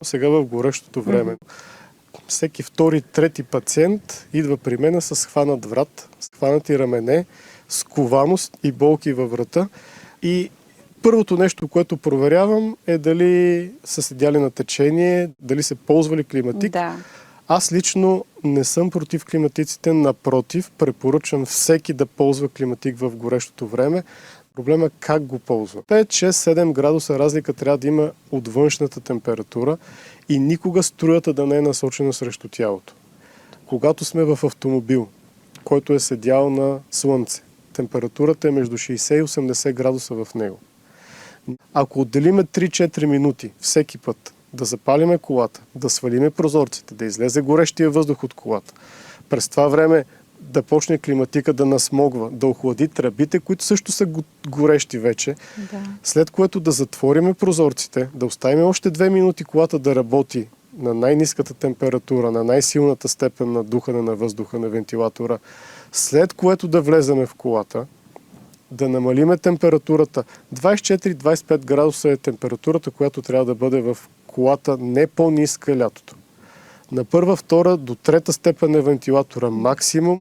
Сега в горещото време. Всеки втори, трети пациент идва при мен с хванат врат, с хванати рамене, скованост и болки във врата. И първото нещо, което проверявам, е дали са седяли на течение, дали се ползвали климатик. Да. Аз лично не съм против климатиците, напротив, препоръчвам всеки да ползва климатик в горещото време. Проблема е как го ползва. 5, 6, 7 градуса разлика трябва да има от външната температура и никога струята да не е насочена срещу тялото. Когато сме в автомобил, който е седял на слънце, температурата е между 60 и 80 градуса в него. Ако отделиме 3-4 минути всеки път да запалиме колата, да свалиме прозорците, да излезе горещия въздух от колата, през това време да почне климатика да насмогва, да охлади тръбите, които също са горещи вече, след което да затвориме прозорците, да оставим още 2 минути колата да работи на най-ниската температура, на най-силната степен на духане на въздуха на вентилатора, след което да влеземе в колата, да намалиме температурата. 24-25 градуса е температурата, която трябва да бъде в колата, не по-ниска лятото. На първа, втора до трета степен е вентилатора максимум.